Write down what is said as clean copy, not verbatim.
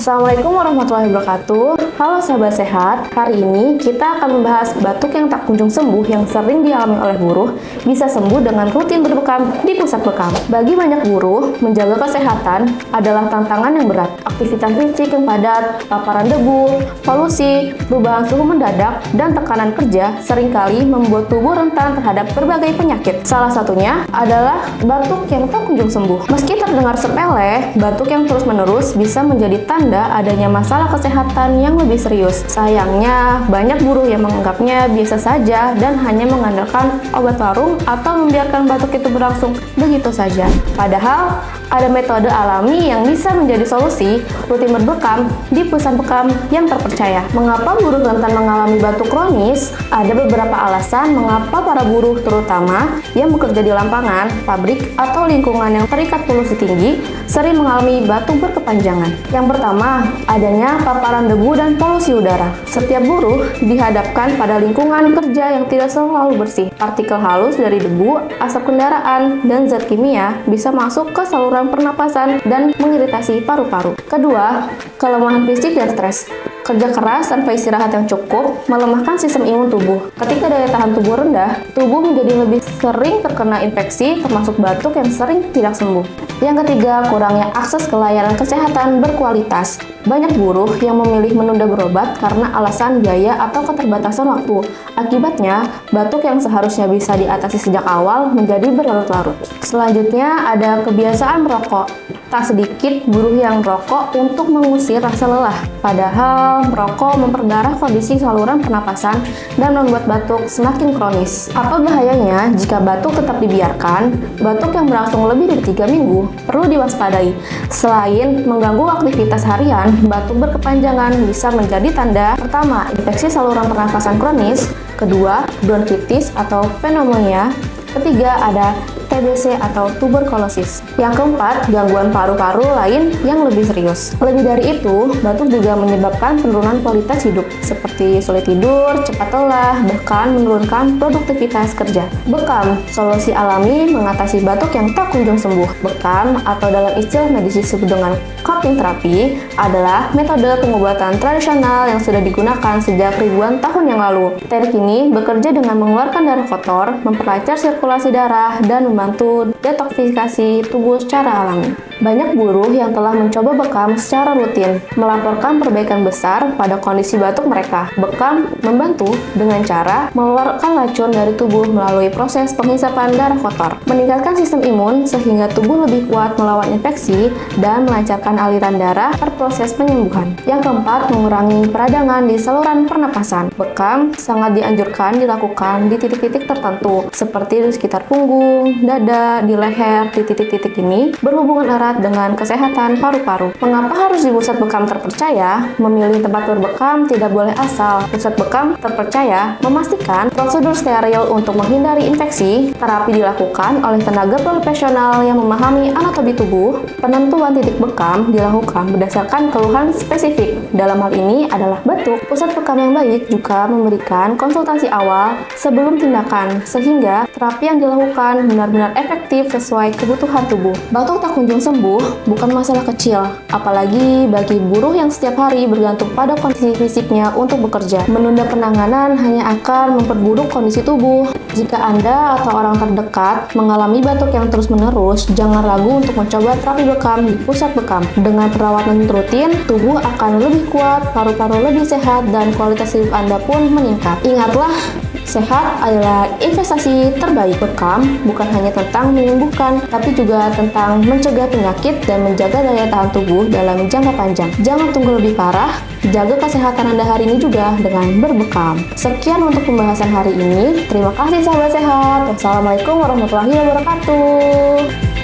Assalamualaikum warahmatullahi wabarakatuh. Halo sahabat sehat, hari ini kita akan membahas batuk yang tak kunjung sembuh yang sering dialami oleh buruh bisa sembuh dengan rutin berbekam di pusat bekam. Bagi banyak buruh, menjaga kesehatan adalah tantangan yang berat. Aktivitas fisik yang padat, paparan debu, polusi, perubahan suhu mendadak, dan tekanan kerja seringkali membuat tubuh rentan terhadap berbagai penyakit. Salah satunya adalah batuk yang tak kunjung sembuh. Meski terdengar sepele, batuk yang terus-menerus bisa menjadi tanda adanya masalah kesehatan yang lebih serius. Sayangnya, banyak buruh yang menganggapnya biasa saja dan hanya mengandalkan obat warung atau membiarkan batuk itu berlangsung begitu saja. Padahal, ada metode alami yang bisa menjadi solusi rutin berbekam di pusat bekam yang terpercaya. Mengapa buruh rentan mengalami batuk kronis? Ada beberapa alasan mengapa para buruh, terutama yang bekerja di lapangan, pabrik, atau lingkungan yang terikat polusi tinggi, sering mengalami batuk berkepanjangan. Yang pertama, adanya paparan debu dan polusi udara. Setiap buruh dihadapkan pada lingkungan kerja yang tidak selalu bersih. Partikel halus dari debu, asap kendaraan, dan zat kimia bisa masuk ke saluran pernapasan dan mengiritasi paru-paru. Kedua, kelemahan fisik dan stres. Kerja keras tanpa istirahat yang cukup melemahkan sistem imun tubuh. Ketika daya tahan tubuh rendah, tubuh menjadi lebih sering terkena infeksi, termasuk batuk yang sering tidak sembuh. Yang ketiga, kurangnya akses ke layanan kesehatan berkualitas. Banyak buruh yang memilih menunda berobat karena alasan biaya atau keterbatasan waktu. Akibatnya, batuk yang seharusnya bisa diatasi sejak awal menjadi berlarut-larut. Selanjutnya, ada kebiasaan merokok. Tak sedikit buruh yang merokok untuk mengusir rasa lelah. Padahal, merokok memperparah kondisi saluran pernapasan dan membuat batuk semakin kronis. Apa bahayanya jika batuk tetap dibiarkan? Batuk yang berlangsung lebih dari 3 minggu perlu diwaspadai. Selain mengganggu aktivitas harian, batuk berkepanjangan bisa menjadi tanda pertama, infeksi saluran pernapasan kronis, kedua, bronkitis atau pneumonia, ketiga, ada TBC atau tuberkulosis. Yang keempat, gangguan paru-paru lain yang lebih serius. Lebih dari itu, batuk juga menyebabkan penurunan kualitas hidup, seperti sulit tidur, cepat lelah, bahkan menurunkan produktivitas kerja. Bekam, solusi alami mengatasi batuk yang tak kunjung sembuh. Bekam, atau dalam istilah medis disebut dengan cupping terapi, adalah metode pengobatan tradisional yang sudah digunakan sejak ribuan tahun yang lalu. Teknik ini bekerja dengan mengeluarkan darah kotor, memperlancar sirkulasi darah, dan membantu detoksifikasi tubuh secara alami. Banyak buruh yang telah mencoba bekam secara rutin melaporkan perbaikan besar pada kondisi batuk mereka. Bekam membantu dengan cara mengeluarkan racun dari tubuh melalui proses penghisapan darah kotor, meningkatkan sistem imun sehingga tubuh lebih kuat melawan infeksi dan melancarkan aliran darah berproses penyembuhan. Yang keempat, mengurangi peradangan di saluran pernapasan. Bekam sangat dianjurkan dilakukan di titik-titik tertentu seperti di sekitar punggung, dada, di leher. Di titik-titik ini berhubungan erat dengan kesehatan paru-paru. Mengapa harus di pusat bekam terpercaya? Memilih tempat berbekam tidak boleh asal. Pusat bekam terpercaya memastikan prosedur steril untuk menghindari infeksi. Terapi dilakukan oleh tenaga profesional yang memahami anatomi tubuh. Penentuan titik bekam dilakukan berdasarkan keluhan spesifik. Dalam hal ini adalah batuk. Pusat bekam yang baik juga memberikan konsultasi awal sebelum tindakan, sehingga terapi yang dilakukan benar-benar efektif sesuai kebutuhan tubuh. Batuk tak kunjung sembuh bukan masalah kecil, apalagi bagi buruh yang setiap hari bergantung pada kondisi fisiknya untuk bekerja. Menunda penanganan hanya akan memperburuk kondisi tubuh. Jika Anda atau orang terdekat mengalami batuk yang terus-menerus, jangan ragu untuk mencoba terapi bekam di pusat bekam. Dengan perawatan rutin, tubuh akan lebih kuat, paru-paru lebih sehat, dan kualitas hidup Anda pun meningkat. Ingatlah, sehat adalah investasi terbaik. Bekam bukan hanya tentang menyembuhkan, tapi juga tentang mencegah penyakit dan menjaga daya tahan tubuh dalam jangka panjang. Jangan tunggu lebih parah, jaga kesehatan Anda hari ini juga dengan berbekam. Sekian untuk pembahasan hari ini. Terima kasih sahabat sehat. Wassalamualaikum warahmatullahi wabarakatuh.